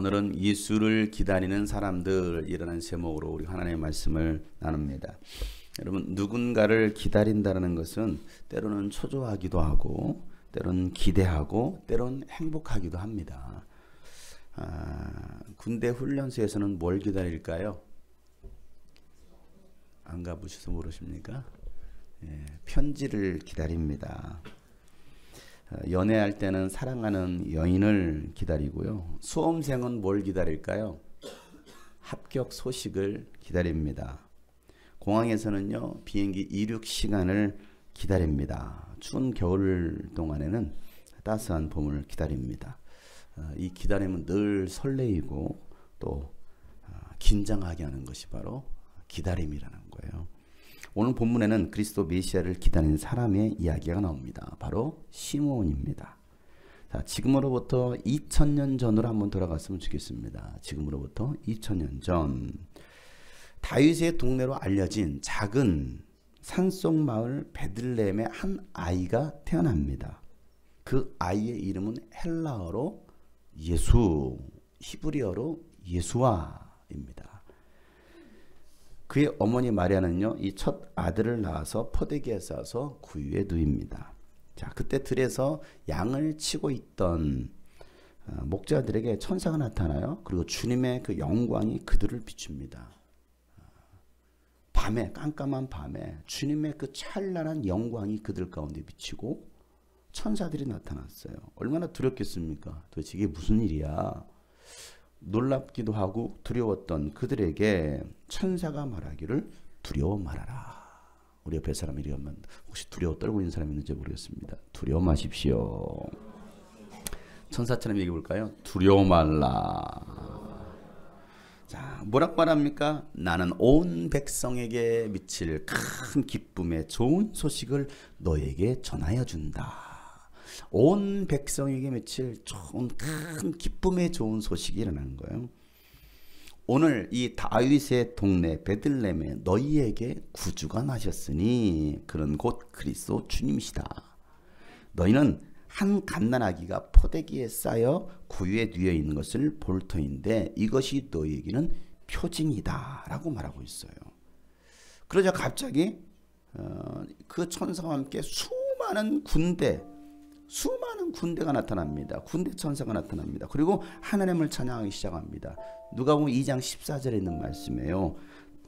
오늘은 예수를 기다리는 사람들이라는 제목으로 우리 하나님의 말씀을 나눕니다. 여러분, 누군가를 기다린다는 것은 때로는 초조하기도 하고 때로는 기대하고 때로는 행복하기도 합니다. 군대 훈련소에서는 뭘 기다릴까요? 안 가보셔서 모르십니까? 편지를 기다립니다. 연애할 때는 사랑하는 여인을 기다리고요. 수험생은 뭘 기다릴까요? 합격 소식을 기다립니다. 공항에서는요, 비행기 이륙 시간을 기다립니다. 추운 겨울 동안에는 따스한 봄을 기다립니다. 이 기다림은 늘 설레이고 또 긴장하게 하는 것이 바로 기다림이라는 거예요. 오늘 본문에는 그리스도 메시아를 기다리는 사람의 이야기가 나옵니다. 바로 시므온입니다. 자, 지금으로부터 2000년 전으로 한번 돌아갔으면 좋겠습니다. 지금으로부터 2000년 전 다윗의 동네로 알려진 작은 산속 마을 베들레헴의 한 아이가 태어납니다. 그 아이의 이름은 헬라어로 예수, 히브리어로 예수아입니다. 그의 어머니 마리아는요, 이 첫 아들을 낳아서 포대기에 싸서 구유에 누입니다. 자, 그때 들에서 양을 치고 있던 목자들에게 천사가 나타나요. 그리고 주님의 그 영광이 그들을 비춥니다. 밤에, 깜깜한 밤에 주님의 그 찬란한 영광이 그들 가운데 비치고 천사들이 나타났어요. 얼마나 두렵겠습니까? 도대체 이게 무슨 일이야? 놀랍기도 하고 두려웠던 그들에게 천사가 말하기를 두려워 말아라. 우리 옆에 사람 이러면 혹시 두려워 떨고 있는 사람이 있는지 모르겠습니다. 두려워 마십시오. 천사처럼 얘기해 볼까요? 두려워 말라. 자, 뭐라고 말합니까? 나는 온 백성에게 미칠 큰 기쁨의 좋은 소식을 너에게 전하여 준다. 온 백성에게 미칠 좋은 큰 기쁨의 좋은 소식이 일어나는 거예요. 오늘 이 다윗의 동네 베들레헴에 너희에게 구주가 나셨으니 그는 곧 그리스도 주님이시다. 너희는 한 갓난아기가 포대기에 쌓여 구유에 누워 있는 것을 볼 터인데 이것이 너희에게는 표징이다 라고 말하고 있어요. 그러자 갑자기 그 천사와 함께 수많은 군대가 나타납니다. 군대 천사가 나타납니다. 그리고 하나님을 찬양하기 시작합니다. 누가복음 2장 14절에 있는 말씀이에요.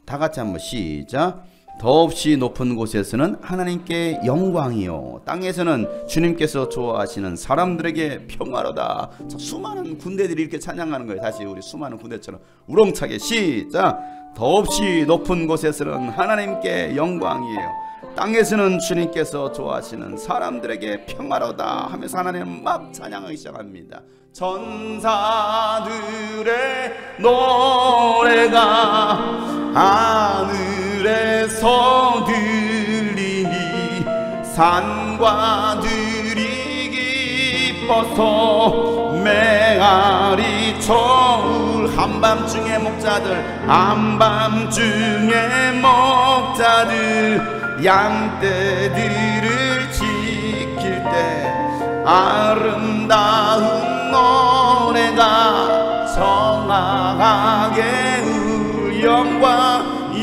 다 같이 한번 시작. 더없이 높은 곳에서는 하나님께 영광이요 땅에서는 주님께서 좋아하시는 사람들에게 평화로다. 자, 수많은 군대들이 이렇게 찬양하는 거예요. 다시 우리 수많은 군대처럼 우렁차게 시작. 더없이 높은 곳에서는 하나님께 영광이에요 땅에서는 주님께서 좋아하시는 사람들에게 평화로다 하면서 하나님 막 찬양하기 시작합니다. 천사들의 노래가 하늘에서 들리니 산과 들이 기뻐서 맹아리 초울 한밤중에 목자들 양떼들을 지킬 때 아름다운 노래가 청아하게 영광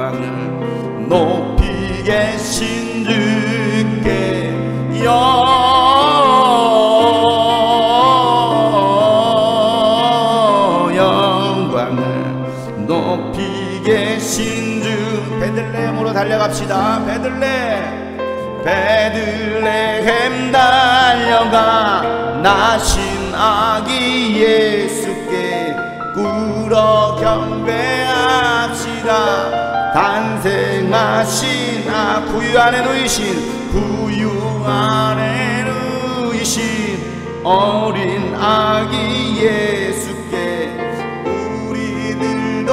영광을 높이 계신 주께 높이 계신 주 베들레헴으로 달려갑시다. 베들레헴 달려가 나신 아기 예수께 꿇어 경배합시다. 탄생하신 구유 안에 누이신 어린 아기 예수께 우리들도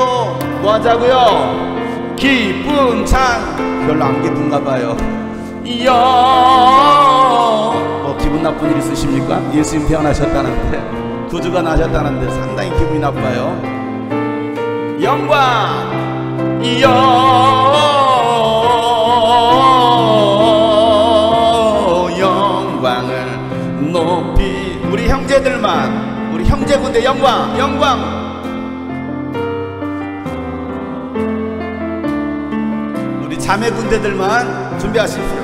뭐 하자고요? 기쁨 찬. 별로 안 기쁜가 봐요. 기분 나쁜 일 있으십니까? 예수님 태어나셨다는데, 구주가 나셨다는데 상당히 기분이 나빠요. 영광 군대 영광, 영광. 우리 자매 군대들만 준비하십시오.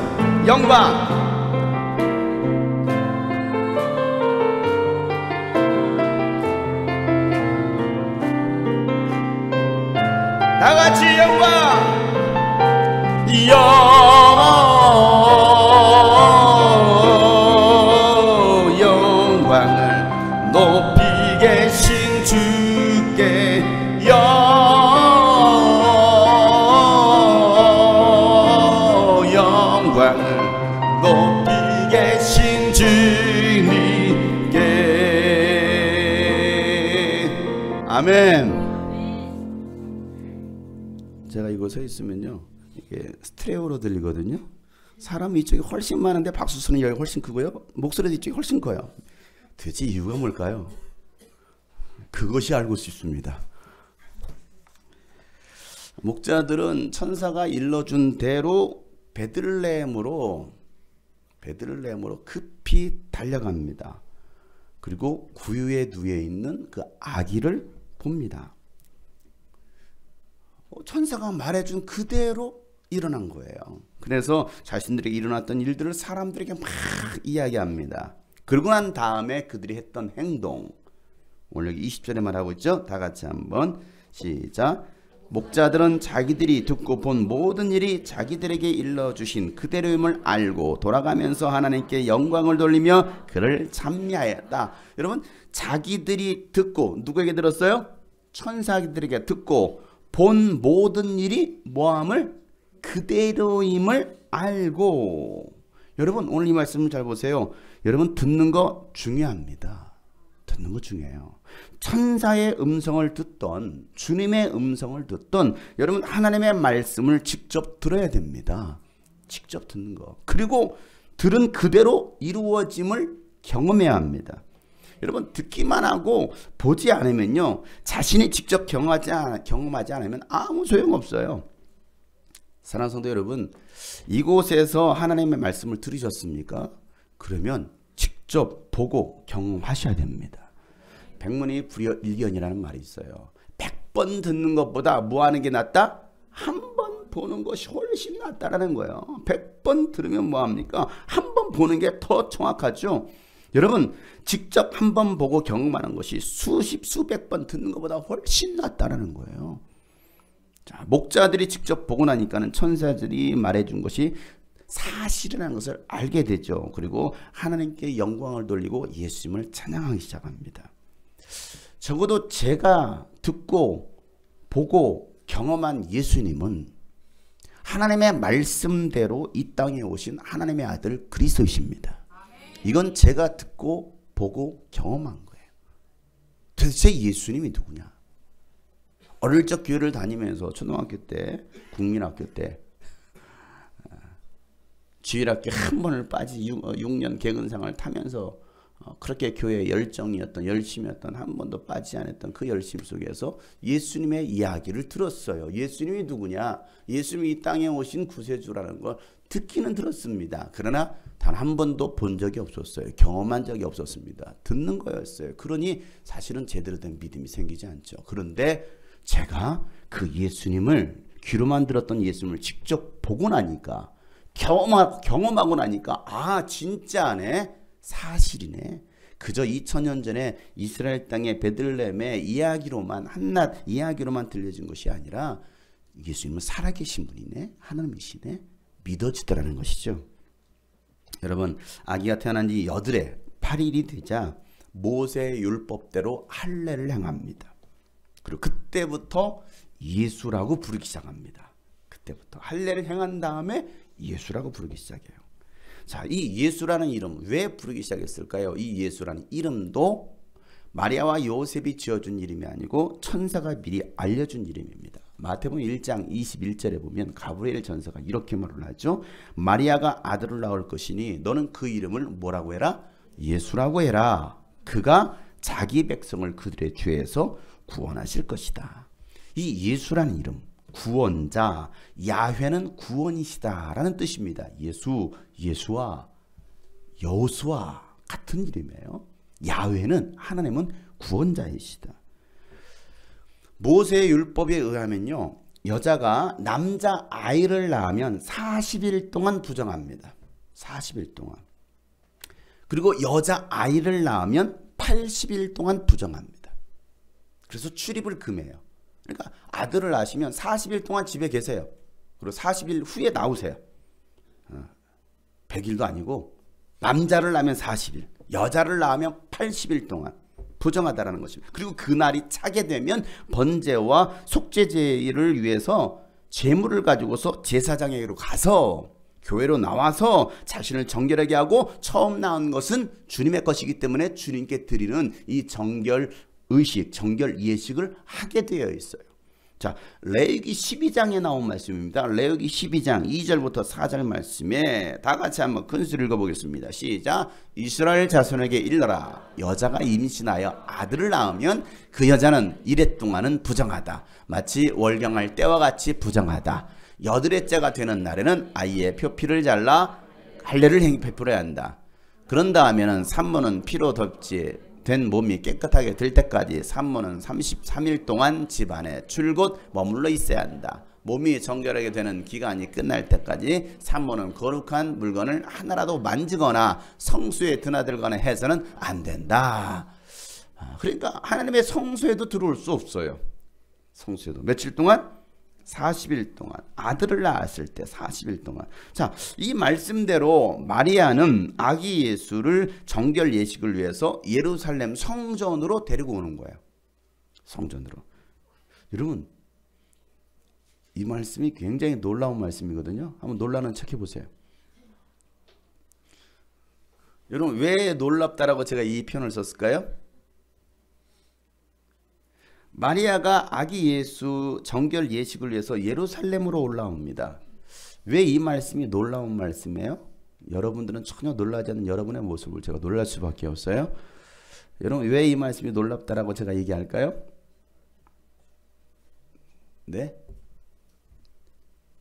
영광. 다 같이 영광. 영광을 높이 계신 주께 영광을 높이 계신 주님께. 아멘. 제가 이거 서 있으면요, 이게 스테레오로 들리거든요. 사람이 이쪽이 훨씬 많은데 박수 소리 여기 훨씬 크고요, 목소리도 이쪽이 훨씬 커요. 도대체 이유가 뭘까요? 그것이 알고 싶습니다. 목자들은 천사가 일러준 대로 베들레헴으로 급히 달려갑니다. 그리고 구유에 누워 있는 그 아기를 봅니다. 천사가 말해준 그대로 일어난 거예요. 그래서 자신들에게 일어났던 일들을 사람들에게 막 이야기합니다. 그러고 난 다음에 그들이 했던 행동, 오늘 여기 20절에 말하고 있죠. 다 같이 한번 시작. 목자들은 자기들이 듣고 본 모든 일이 자기들에게 일러주신 그대로임을 알고 돌아가면서 하나님께 영광을 돌리며 그를 찬미하였다. 여러분, 자기들이 듣고, 누구에게 들었어요? 천사들에게 듣고 본 모든 일이 뭐함을? 그대로임을 알고. 여러분, 오늘 이 말씀을 잘 보세요. 여러분, 듣는 거 중요합니다. 듣는 거 중요해요. 천사의 음성을 듣던, 주님의 음성을 듣던, 여러분, 하나님의 말씀을 직접 들어야 됩니다. 직접 듣는 거. 그리고 들은 그대로 이루어짐을 경험해야 합니다. 여러분, 듣기만 하고 보지 않으면요, 자신이 직접 경험하지 않으면 아무 소용없어요. 사랑하는 성도 여러분, 이곳에서 하나님의 말씀을 들으셨습니까? 그러면 직접 보고 경험하셔야 됩니다. 백문이 불여일견이라는 말이 있어요. 100번 듣는 것보다 뭐 하는 게 낫다? 한 번 보는 것이 훨씬 낫다라는 거예요. 100번 들으면 뭐합니까? 한 번 보는 게 더 정확하죠. 여러분, 직접 한 번 보고 경험하는 것이 수백 번 듣는 것보다 훨씬 낫다라는 거예요. 자, 목자들이 직접 보고 나니까는 천사들이 말해준 것이 사실이라는 것을 알게 되죠. 그리고 하나님께 영광을 돌리고 예수님을 찬양하기 시작합니다. 적어도 제가 듣고 보고 경험한 예수님은 하나님의 말씀대로 이 땅에 오신 하나님의 아들 그리스도이십니다. 이건 제가 듣고 보고 경험한 거예요. 도대체 예수님이 누구냐? 어릴 적 교회를 다니면서 초등학교 때, 국민학교 때 주일학교 한 번을 빠지 6년 개근상을 타면서 그렇게 교회의 열심이었던 한 번도 빠지지 않았던 그 열심 속에서 예수님의 이야기를 들었어요. 예수님이 누구냐? 예수님이 이 땅에 오신 구세주라는 걸 듣기는 들었습니다. 그러나 단 한 번도 본 적이 없었어요. 경험한 적이 없었습니다. 듣는 거였어요. 그러니 사실은 제대로 된 믿음이 생기지 않죠. 그런데 제가 그 예수님을, 귀로만 들었던 예수님을 직접 보고 나니까, 경험하고 나니까, 아, 진짜네, 사실이네. 그저 2000년 전에 이스라엘 땅의 베들레헴의 이야기로만, 한낱 이야기로만 들려진 것이 아니라 예수님은 살아계신 분이네, 하나님이시네, 믿어지더라는 것이죠. 여러분, 아기가 태어난 지 8일이 되자 모세의 율법대로 할례를 행합니다. 그리고 그때부터 예수라고 부르기 시작합니다. 그때부터 할례를 행한 다음에 예수라고 부르기 시작해요. 자, 이 예수라는 이름 왜 부르기 시작했을까요? 이 예수라는 이름도 마리아와 요셉이 지어준 이름이 아니고 천사가 미리 알려준 이름입니다. 마태복음 1장 21절에 보면 가브리엘 전사가 이렇게 말을 하죠. 마리아가 아들을 낳을 것이니 너는 그 이름을 뭐라고 해라? 예수라고 해라. 그가 자기 백성을 그들의 죄에서 구원하실 것이다. 이 예수라는 이름, 구원자, 야훼는 구원이시다라는 뜻입니다. 예수, 예수와 여호수아 같은 이름이에요. 야훼는 하나님은 구원자이시다. 모세의 율법에 의하면요, 여자가 남자 아이를 낳으면 40일 동안 부정합니다. 40일 동안. 그리고 여자 아이를 낳으면 80일 동안 부정합니다. 그래서 출입을 금해요. 그러니까 아들을 낳으시면 40일 동안 집에 계세요. 그리고 40일 후에 나오세요. 100일도 아니고 남자를 낳으면 40일, 여자를 낳으면 80일 동안 부정하다라는 것입니다. 그리고 그날이 차게 되면 번제와 속죄제를 위해서 제물을 가지고서 제사장에게로 가서 교회로 나와서 자신을 정결하게 하고 처음 낳은 것은 주님의 것이기 때문에 주님께 드리는 이 정결 의식, 정결 예식을 하게 되어 있어요. 자, 레위기 12장에 나온 말씀입니다. 레위기 12장 2절부터 4절 말씀에 다 같이 한번 큰 소리를 읽어보겠습니다. 시작. 이스라엘 자손에게 일러라. 여자가 임신하여 아들을 낳으면 그 여자는 이래 동안은 부정하다. 마치 월경할 때와 같이 부정하다. 여드레째가 되는 날에는 아이의 표피를 잘라 할례를 베풀어야 한다. 그런 다음에는 산모는 피로 덮지 된 몸이 깨끗하게 될 때까지 산모는 33일 동안 집안에 줄곧 머물러 있어야 한다. 몸이 정결하게 되는 기간이 끝날 때까지 산모는 거룩한 물건을 하나라도 만지거나 성수에 드나들거나 해서는 안 된다. 그러니까 하나님의 성소에도 들어올 수 없어요. 성소에도 며칠 동안? 40일 동안. 아들을 낳았을 때 40일 동안. 자, 이 말씀대로 마리아는 아기 예수를 정결 예식을 위해서 예루살렘 성전으로 데리고 오는 거예요. 성전으로. 여러분, 이 말씀이 굉장히 놀라운 말씀이거든요. 한번 놀라는 척 해보세요. 여러분, 왜 놀랍다라고 제가 이 표현을 썼을까요? 마리아가 아기 예수 정결 예식을 위해서 예루살렘으로 올라옵니다. 왜 이 말씀이 놀라운 말씀이에요? 여러분들은 전혀 놀라지 않는 여러분의 모습을 제가 놀랄 수밖에 없어요. 여러분, 왜 이 말씀이 놀랍다라고 제가 얘기할까요? 네?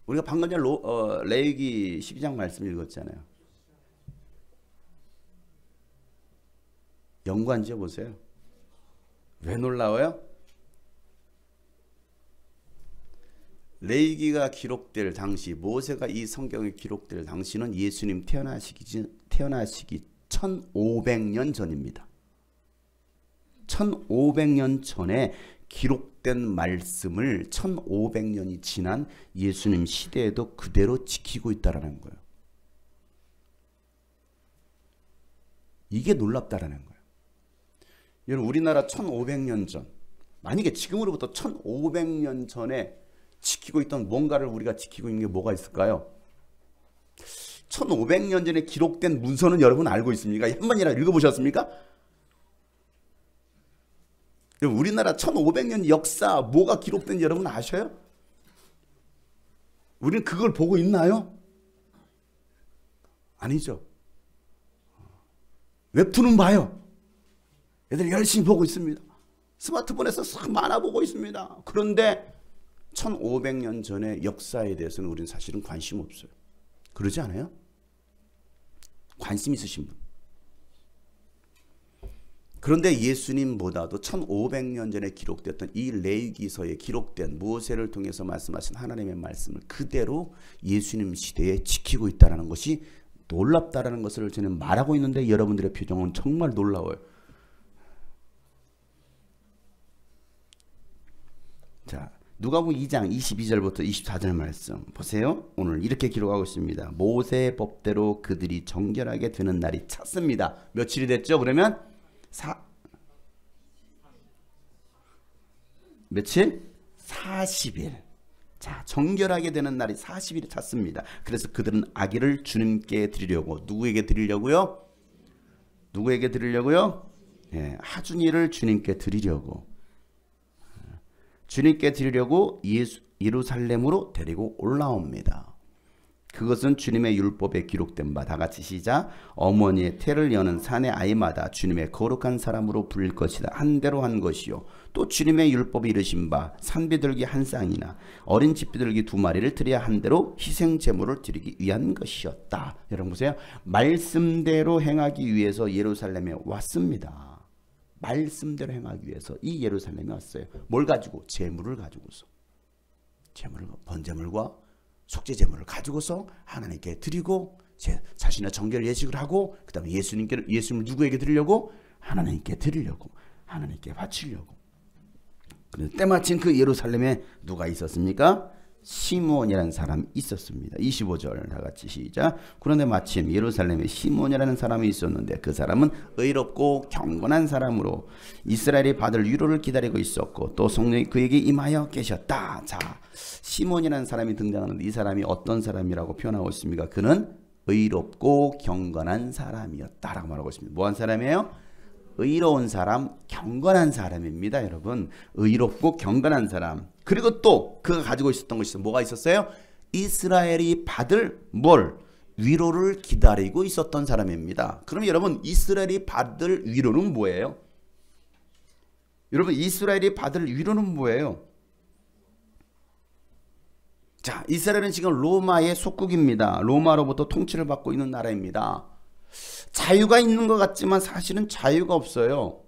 우리가 방금 전에 레위기 12장 말씀 읽었잖아요. 연관지어 보세요. 왜 놀라워요? 레위기가 기록될 당시, 모세가 이 성경에 기록될 당시는 예수님 태어나시기 1500년 전입니다. 1500년 전에 기록된 말씀을 1500년이 지난 예수님 시대에도 그대로 지키고 있다라는 거예요. 이게 놀랍다라는 거예요. 여러분, 우리나라 1500년 전, 만약에 지금으로부터 1500년 전에 지키고 있던 뭔가를 우리가 지키고 있는 게 뭐가 있을까요? 1500년 전에 기록된 문서는 여러분 알고 있습니까? 한 번이라도 읽어보셨습니까? 우리나라 1500년 역사 뭐가 기록된지 여러분 아셔요? 우리는 그걸 보고 있나요? 아니죠. 웹툰은 봐요. 애들 열심히 보고 있습니다. 스마트폰에서 싹 만화 보고 있습니다. 그런데 1500년 전의 역사에 대해서는 우리는 사실은 관심 없어요. 그러지 않아요? 관심 있으신 분. 그런데 예수님보다도 1500년 전에 기록됐던 이 레위기서에 기록된 모세를 통해서 말씀하신 하나님의 말씀을 그대로 예수님 시대에 지키고 있다는 것이 놀랍다라는 것을 저는 말하고 있는데 여러분들의 표정은 정말 놀라워요. 자, 누가복음 2장 22절부터 24절 말씀 보세요. 오늘 이렇게 기록하고 있습니다. 모세의 법대로 그들이 정결하게 되는 날이 찼습니다. 며칠이 됐죠? 그러면 며칠? 40일. 자, 정결하게 되는 날이 40일이 찼습니다. 그래서 그들은 아기를 주님께 드리려고. 누구에게 드리려고요? 누구에게 드리려고요? 예, 하준이를 주님께 드리려고. 주님께 드리려고 예루살렘으로 데리고 올라옵니다. 그것은 주님의 율법에 기록된 바. 다 같이 시작. 어머니의 태를 여는 사내 아이마다 주님의 거룩한 사람으로 불릴 것이다. 한 대로 한 것이요. 또 주님의 율법이 이르신 바 산비둘기 한 쌍이나 어린 집비둘기 두 마리를 드려야 한 대로 희생 제물을 드리기 위한 것이었다. 여러분 보세요. 말씀대로 행하기 위해서 예루살렘에 왔습니다. 말씀대로 행하기 위해서 이 예루살렘에 왔어요. 뭘 가지고? 제물을 가지고서. 제물을, 번제물과 속죄제물을 가지고서 하나님께 드리고 자신의 정결 예식을 하고 그 다음에 예수님을 누구에게 드리려고? 하나님께 드리려고, 하나님께 바치려고. 그런데 때마침 그 예루살렘에 누가 있었습니까? 시몬이라는 사람이 있었습니다. 25절 다 같이 시작. 그런데 마침 예루살렘에 시몬이라는 사람이 있었는데 그 사람은 의롭고 경건한 사람으로 이스라엘이 받을 위로를 기다리고 있었고 또 성령이 그에게 임하여 계셨다. 자, 시몬이라는 사람이 등장하는데 이 사람이 어떤 사람이라고 표현하고 있습니까? 그는 의롭고 경건한 사람이었다라고 말하고 있습니다. 뭐한 사람이에요? 의로운 사람, 경건한 사람입니다. 여러분, 의롭고 경건한 사람. 그리고 또 그가 가지고 있었던 것이 뭐가 있었어요? 이스라엘이 받을 뭘? 위로를 기다리고 있었던 사람입니다. 그럼 여러분, 이스라엘이 받을 위로는 뭐예요? 여러분, 이스라엘이 받을 위로는 뭐예요? 자, 이스라엘은 지금 로마의 속국입니다. 로마로부터 통치를 받고 있는 나라입니다. 자유가 있는 것 같지만 사실은 자유가 없어요.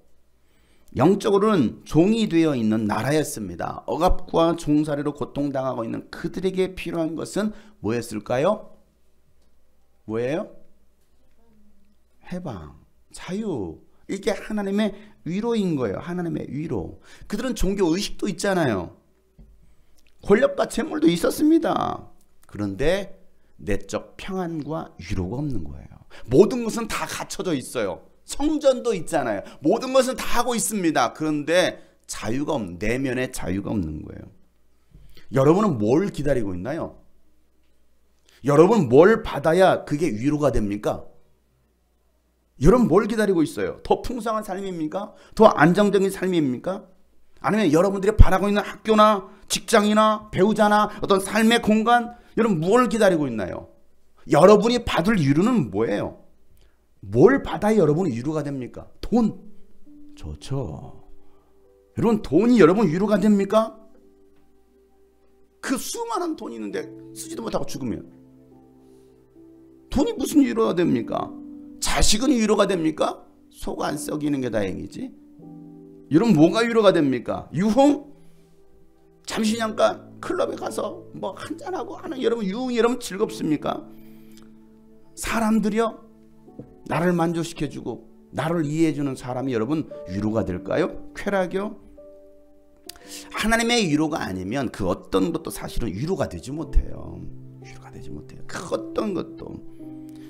영적으로는 종이 되어 있는 나라였습니다. 억압과 종살이로 고통당하고 있는 그들에게 필요한 것은 뭐였을까요? 뭐예요? 해방, 자유. 이게 하나님의 위로인 거예요. 하나님의 위로. 그들은 종교 의식도 있잖아요. 권력과 재물도 있었습니다. 그런데 내적 평안과 위로가 없는 거예요. 모든 것은 다 갖춰져 있어요. 성전도 있잖아요. 모든 것은 다 하고 있습니다. 그런데 자유가 없는, 내면의 자유가 없는 거예요. 여러분은 뭘 기다리고 있나요? 여러분 뭘 받아야 그게 위로가 됩니까? 여러분 뭘 기다리고 있어요? 더 풍성한 삶입니까? 더 안정적인 삶입니까? 아니면 여러분들이 바라고 있는 학교나 직장이나 배우자나 어떤 삶의 공간, 여러분 뭘 기다리고 있나요? 여러분이 받을 위로는 뭐예요? 뭘 받아야 여러분이 위로가 됩니까? 돈. 좋죠. 여러분 돈이 여러분 위로가 됩니까? 그 수많은 돈이 있는데 쓰지도 못하고 죽으면 돈이 무슨 위로가 됩니까? 자식은 위로가 됩니까? 속 안 썩이는 게 다행이지. 여러분 뭐가 위로가 됩니까? 유흥? 잠시 잠깐 클럽에 가서 뭐 한잔하고 하는 여러분 유흥이 여러분 즐겁습니까? 사람들이요? 나를 만족시켜주고 나를 이해해주는 사람이 여러분 위로가 될까요? 쾌락이요? 하나님의 위로가 아니면 그 어떤 것도 사실은 위로가 되지 못해요. 위로가 되지 못해요. 그 어떤 것도.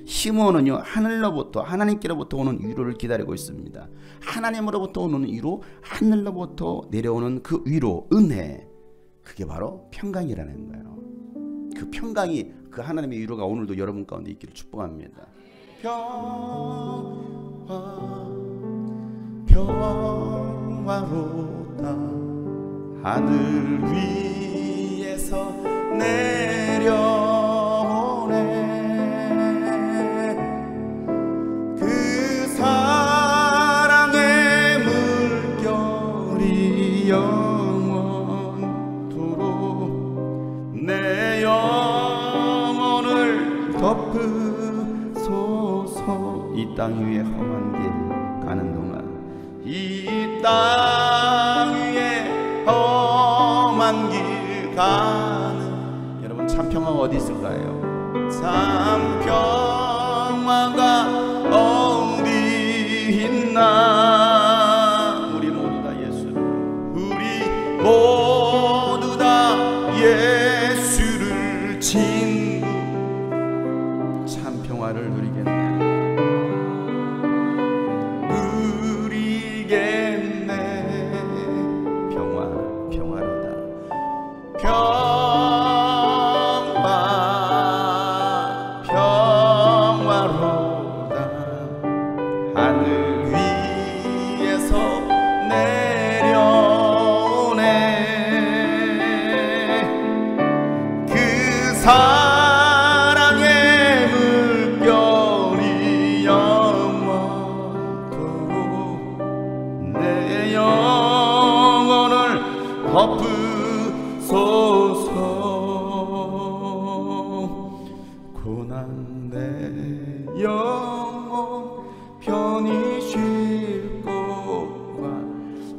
시몬은요, 하늘로부터, 하나님께로부터 오는 위로를 기다리고 있습니다. 하나님으로부터 오는 위로, 하늘로부터 내려오는 그 위로, 은혜, 그게 바로 평강이라는 거예요. 그 평강이, 그 하나님의 위로가 오늘도 여러분 가운데 있기를 축복합니다. 평화롭다 하늘 위에서 내려오네. 그 사랑의 물결이 영원토록 내 영혼을 덮으소서. 이 땅 위에 험한 길 가는 동안 이 땅 위에 험한 길 가는, 여러분 참 평화가 어디 있을까요? 참 평화가 어디 있나. 우리 모두 다 예수를, 우리 모두 다 예수를 친구, 참 평화를 누리겠네. 고난내 영혼 편히 쉴 곳과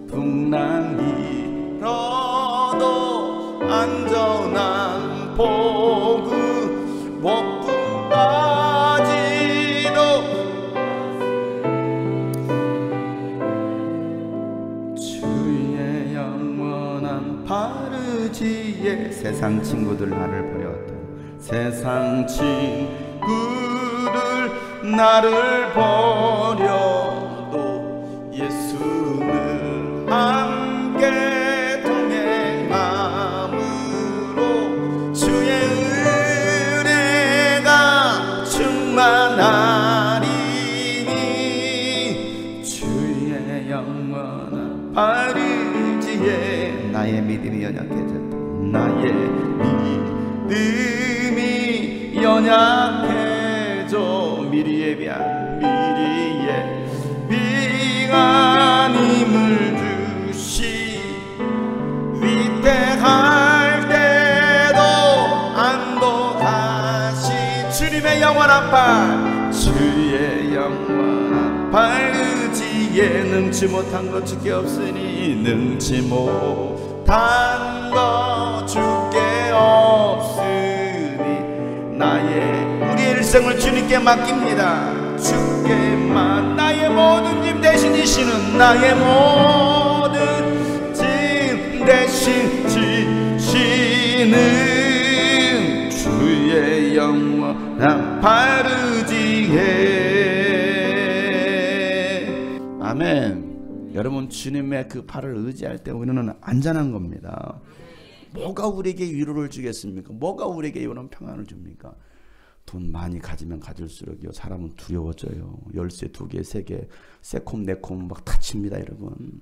풍랑이 일어도 안전한 복음 목부까지도 주의 영원한 바르지에 세상 친구들 나를 버렸다 세상 친구들 나를 버려도 예수는 함께 동행함으로 주의 은혜가 충만하리니 주의 영원한 바르지에 나의 믿음이 연약해졌다 나의 믿음이 연약해져 미리에 비한 미리에 비한 힘을 주시 위태할 때도 안도하시 주님의 영원한 팔 주의 영원한 팔 의지에 능치 못한 것 주께 없으니 능치 못한 것 주께 없으니 나의 우리 일생을 주님께 맡깁니다 주께만 나의 모든 짐 대신이시는 나의 모든 짐 대신이시는 주의 영원한 팔 의지에 아멘. 여러분 주님의 그 팔을 의지할 때 우리는 안전한 겁니다. 뭐가 우리에게 위로를 주겠습니까? 뭐가 우리에게 이런 평안을 줍니까? 돈 많이 가지면 가질수록요 사람은 두려워져요. 열쇠 2개 3개 새콤 내콤 막 다칩니다 여러분.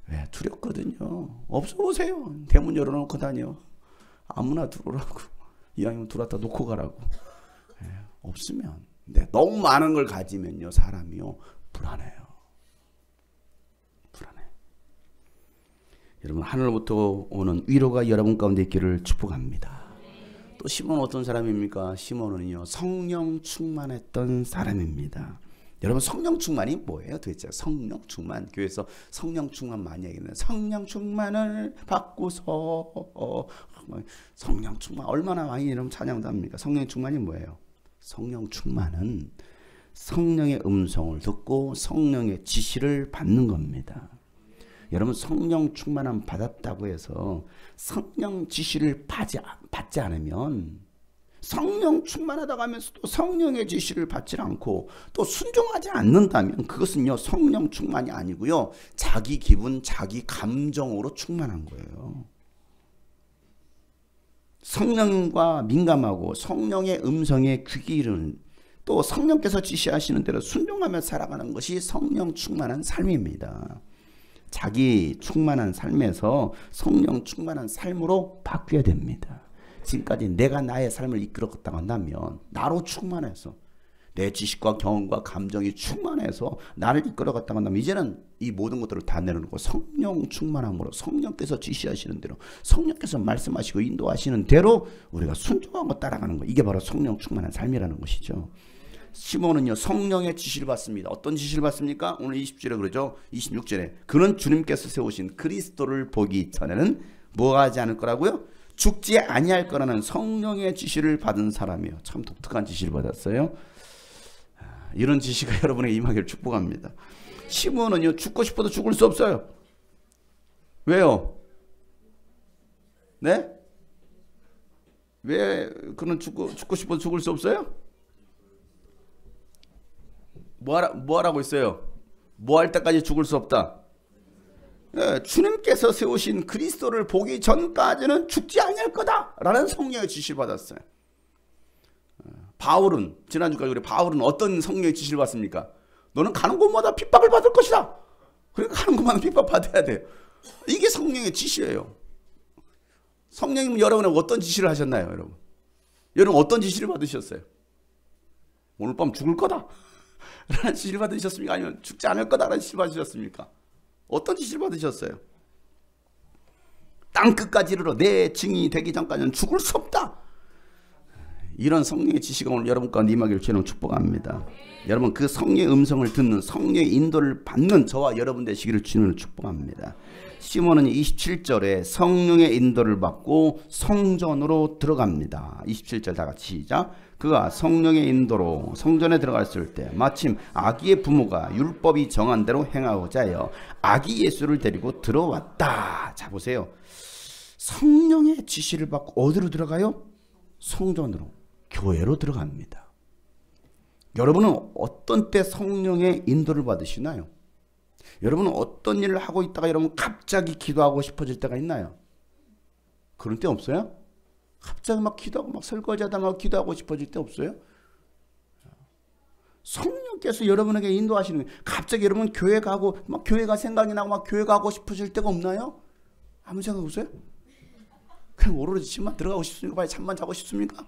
왜? 두렵거든요. 없어 보세요. 대문 열어놓고 다녀. 아무나 들어오라고. 이왕이면 들어왔다 놓고 가라고. 왜? 없으면. 근데 너무 많은 걸 가지면요 사람이요 불안해요. 여러분 하늘로부터 오는 위로가 여러분 가운데 있기를 축복합니다. 또 시몬은 어떤 사람입니까? 시몬은요 성령 충만했던 사람입니다. 여러분 성령 충만이 뭐예요? 도대체 성령 충만 교회에서 성령 충만 많이 얘기하는데 성령 충만을 받고서 성령 충만 얼마나 많이 여러분 찬양도 합니까? 성령 충만이 뭐예요? 성령 충만은 성령의 음성을 듣고 성령의 지시를 받는 겁니다. 여러분 성령 충만함 받았다고 해서 성령 지시를 받지 않으면 성령 충만하다고 하면서도 성령의 지시를 받지 않고 또 순종하지 않는다면 그것은요 성령 충만이 아니고요 자기 기분 자기 감정으로 충만한 거예요. 성령과 민감하고 성령의 음성에 귀 기울이는 또 성령께서 지시하시는 대로 순종하며 살아가는 것이 성령 충만한 삶입니다. 자기 충만한 삶에서 성령 충만한 삶으로 바뀌어야 됩니다. 지금까지 내가 나의 삶을 이끌었다고 한다면 나로 충만해서 내 지식과 경험과 감정이 충만해서 나를 이끌어갔다고 한다면 이제는 이 모든 것들을 다 내려놓고 성령 충만함으로 성령께서 지시하시는 대로 성령께서 말씀하시고 인도하시는 대로 우리가 순종하고 따라가는 거 이게 바로 성령 충만한 삶이라는 것이죠. 시몬은요 성령의 지시를 받습니다. 어떤 지시를 받습니까? 오늘 20절에 그러죠. 26절에 그는 주님께서 세우신 그리스도를 보기 전에는 뭐 하지 않을 거라고요? 죽지 아니할 거라는 성령의 지시를 받은 사람이에요. 참 독특한 지시를 받았어요. 이런 지시가 여러분에게 임하기를 축복합니다. 시몬은요 죽고 싶어도 죽을 수 없어요. 왜요? 네? 왜 그는 죽고 싶어도 죽을 수 없어요? 뭐 하라고 있어요? 뭐 할 때까지 죽을 수 없다? 네, 주님께서 세우신 그리스도를 보기 전까지는 죽지 아니할 거다라는 성령의 지시를 받았어요. 바울은 지난주까지 우리 바울은 어떤 성령의 지시를 받습니까? 너는 가는 곳마다 핍박을 받을 것이다. 그러니까 가는 곳마다 핍박 받아야 돼요. 이게 성령의 지시예요. 성령님은 여러분에게 어떤 지시를 하셨나요, 여러분? 여러분 어떤 지시를 받으셨어요? 오늘 밤 죽을 거다. 라는 지시를 받으셨습니까? 아니면 죽지 않을 거다라는 지시를 받으셨습니까? 어떤 지시를 받으셨어요? 땅 끝까지 이르러 내 증인이 되기 전까지는 죽을 수 없다. 이런 성령의 지시가 오늘 여러분 가운데 임하기를 주님 축복합니다. 여러분 그 성령의 음성을 듣는 성령의 인도를 받는 저와 여러분 되시기를 주님을 축복합니다. 시몬은 27절에 성령의 인도를 받고 성전으로 들어갑니다. 27절 다 같이 시작. 그가 성령의 인도로 성전에 들어갔을 때 마침 아기의 부모가 율법이 정한 대로 행하고자 하여 아기 예수를 데리고 들어왔다. 자 보세요. 성령의 지시를 받고 어디로 들어가요? 성전으로, 교회로 들어갑니다. 여러분은 어떤 때 성령의 인도를 받으시나요? 여러분은 어떤 일을 하고 있다가 여러분 갑자기 기도하고 싶어질 때가 있나요? 그런 때 없어요? 갑자기 막 기도하고 막 설거지하다 막 기도하고 싶어질 때 없어요? 성령께서 여러분에게 인도하시는 거예요. 갑자기 여러분 교회 가고 막 교회가 생각이 나고 막 교회 가고 싶어질 때가 없나요? 아무 생각 없어요? 그냥 오로지 집만 들어가고 싶습니까? 빨리 잠만 자고 싶습니까?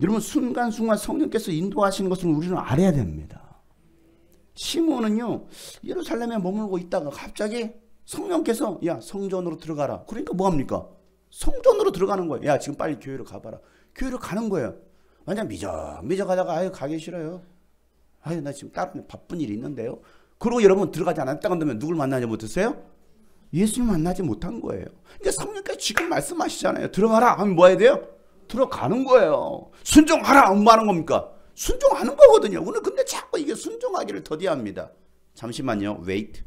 여러분 순간순간 성령께서 인도하시는 것을 우리는 알아야 됩니다. 시몬은요 예루살렘에 머물고 있다가 갑자기 성령께서 야 성전으로 들어가라. 그러니까 뭐합니까? 성전으로 들어가는 거예요. 야 지금 빨리 교회로 가봐라. 교회로 가는 거예요. 완전 미적미적 하다가 아유 가기 싫어요. 아유 나 지금 다른 바쁜 일이 있는데요. 그러고 여러분 들어가지 않았다 한다면 누굴 만나지 못했어요? 예수님 만나지 못한 거예요. 그러니까 성령께서 지금 말씀하시잖아요. 들어가라 하면 뭐 해야 돼요? 들어가는 거예요. 순종하라 하면 뭐 하는 겁니까? 순종하는 거거든요. 오늘 근데 자꾸 이게 순종하기를 더디합니다. 잠시만요. wait.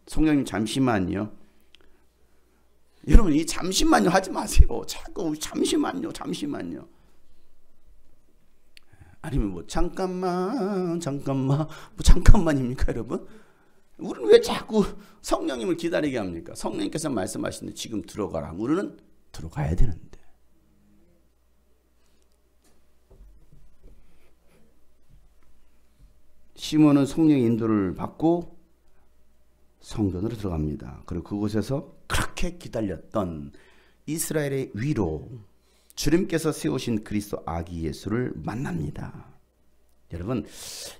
성령님 잠시만요. 여러분 이 잠시만요 하지 마세요. 자꾸 잠시만요. 아니면 뭐 잠깐만 뭐 잠깐만입니까 여러분? 우리는 왜 자꾸 성령님을 기다리게 합니까? 성령님께서 말씀하시는데 지금 들어가라. 우리는 들어가야 되는데. 시몬은 성령의 인도를 받고 성전으로 들어갑니다. 그리고 그곳에서 그렇게 기다렸던 이스라엘의 위로 주님께서 세우신 그리스도 아기 예수를 만납니다. 여러분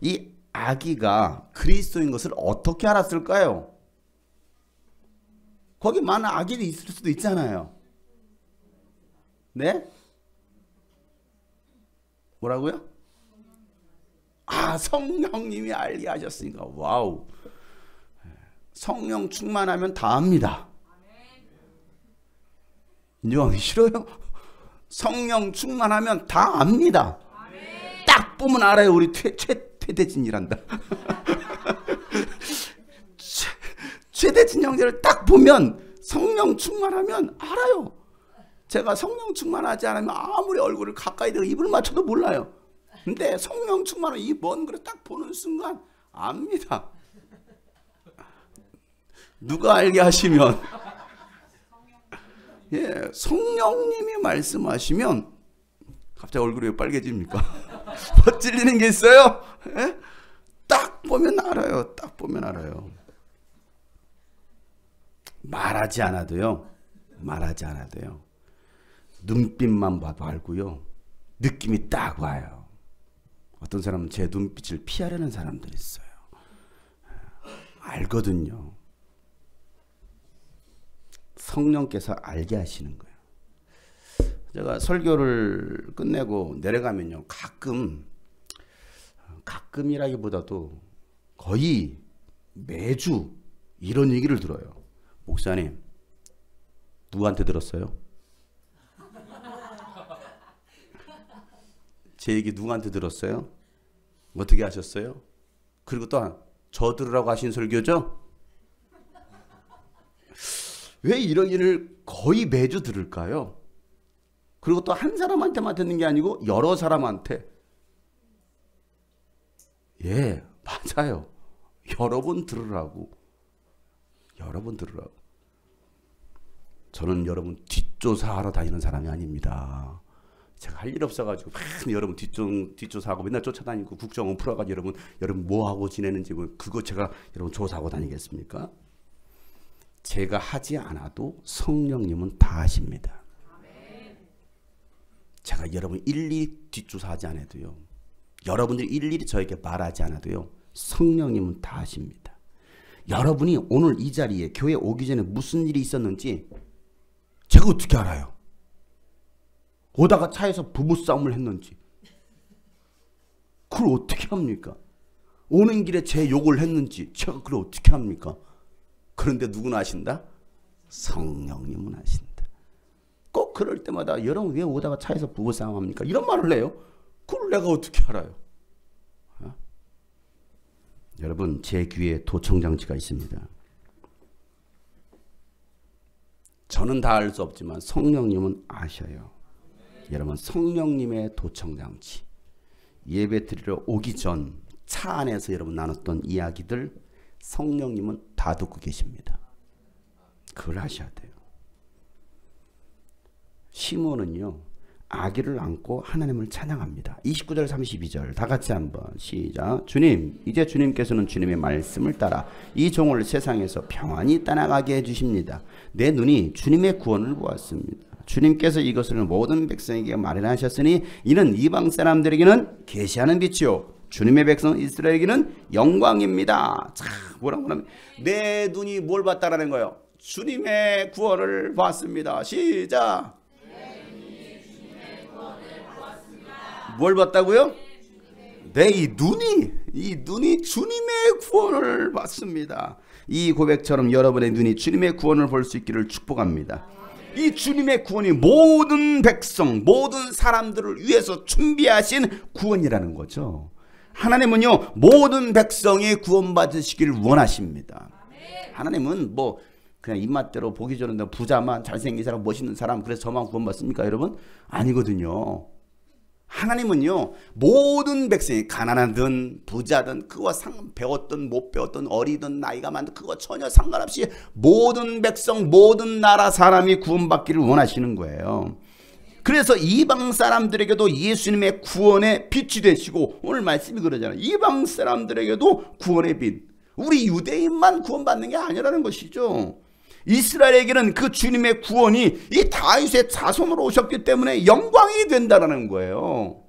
이 아기가 그리스도인 것을 어떻게 알았을까요? 거기 많은 아기들이 있을 수도 있잖아요. 네? 뭐라고요? 아 성령님이 알게 하셨으니까. 와우. 성령 충만하면 다 압니다. 인정하기 싫어요? 성령 충만하면 다 압니다. 딱 보면 알아요. 우리 최대진이란다. 최대진 형제를 딱 보면 성령 충만하면 알아요. 제가 성령 충만하지 않으면 아무리 얼굴을 가까이 대고 입을 맞춰도 몰라요. 근데 성령 충만은 이 먼 거를 딱 보는 순간 압니다. 누가 알게 하시면 예, 성령님이 말씀하시면 갑자기 얼굴이 왜 빨개집니까? 뭐 찔리는 게 있어요? 예? 딱 보면 알아요. 딱 보면 알아요. 말하지 않아도요. 눈빛만 봐도 알고요. 느낌이 딱 와요. 어떤 사람은 제 눈빛을 피하려는 사람들이 있어요. 알거든요. 성령께서 알게 하시는 거예요. 제가 설교를 끝내고 내려가면요. 가끔이라기보다도 거의 매주 이런 얘기를 들어요. 목사님, 누구한테 들었어요? 제 얘기 누구한테 들었어요? 어떻게 하셨어요? 그리고 또 저 들으라고 하신 설교죠? 왜 이런 일을 거의 매주 들을까요? 그리고 또 한 사람한테만 듣는 게 아니고 여러 사람한테. 예, 맞아요. 여러 번 들으라고. 저는 여러분 뒷조사하러 다니는 사람이 아닙니다. 제가 할 일 없어가지고 맨 여러분 뒷조사하고 맨날 쫓아다니고 국정원 풀어가지고 여러분 뭐하고 지내는지 그거 제가 여러분 조사하고 다니겠습니까? 제가 하지 않아도 성령님은 다 하십니다. 제가 여러분 일일이 뒷조사하지 않아도요. 여러분들이 일일이 저에게 말하지 않아도요. 성령님은 다 하십니다. 여러분이 오늘 이 자리에 교회 오기 전에 무슨 일이 있었는지 제가 어떻게 알아요? 오다가 차에서 부부싸움을 했는지 그걸 어떻게 합니까? 오는 길에 제 욕을 했는지 제가 그걸 어떻게 합니까? 그런데 누구나 아신다? 성령님은 아신다. 꼭 그럴 때마다 여러분 왜 오다가 차에서 부부싸움 합니까? 이런 말을 해요. 그걸 내가 어떻게 알아요? 어? 여러분 제 귀에 도청장치가 있습니다. 저는 다 알 수 없지만 성령님은 아셔요. 여러분 성령님의 도청장치, 예배 드리러 오기 전 차 안에서 여러분 나눴던 이야기들 성령님은 다 듣고 계십니다. 그걸 하셔야 돼요. 시몬은요 아기를 안고 하나님을 찬양합니다. 29절 32절 다 같이 한번 시작. 주님, 이제 주님께서는 주님의 말씀을 따라 이 종을 세상에서 평안히 떠나가게 해주십니다. 내 눈이 주님의 구원을 보았습니다. 주님께서 이것을 모든 백성에게 마련하셨으니 이는 이방 사람들에게는 계시하는 빛이요 주님의 백성 이스라엘에게는 영광입니다. 자, 뭐라고 하면 내 눈이 뭘 봤다라는 거예요? 주님의 구원을 봤습니다. 시작. 뭘 봤다고요? 내 이 눈이 주님의 구원을 봤습니다. 이 고백처럼 여러분의 눈이 주님의 구원을 볼 수 있기를 축복합니다. 이 주님의 구원이 모든 백성, 모든 사람들을 위해서 준비하신 구원이라는 거죠. 하나님은요 모든 백성이 구원받으시길 원하십니다. 하나님은 뭐 그냥 입맛대로 보기 좋은 부자만, 잘생긴 사람, 멋있는 사람, 그래서 저만 구원받습니까 여러분? 아니거든요. 하나님은요 모든 백성이 가난하든 부자든 그와 배웠든 못 배웠든 어리든 나이가 많든 그거 전혀 상관없이 모든 백성, 모든 나라 사람이 구원받기를 원하시는 거예요. 그래서 이방 사람들에게도 예수님의 구원의 빛이 되시고, 오늘 말씀이 그러잖아요. 이방 사람들에게도 구원의 빛. 우리 유대인만 구원받는 게 아니라는 것이죠. 이스라엘에게는 그 주님의 구원이 이 다윗의 자손으로 오셨기 때문에 영광이 된다는 거예요.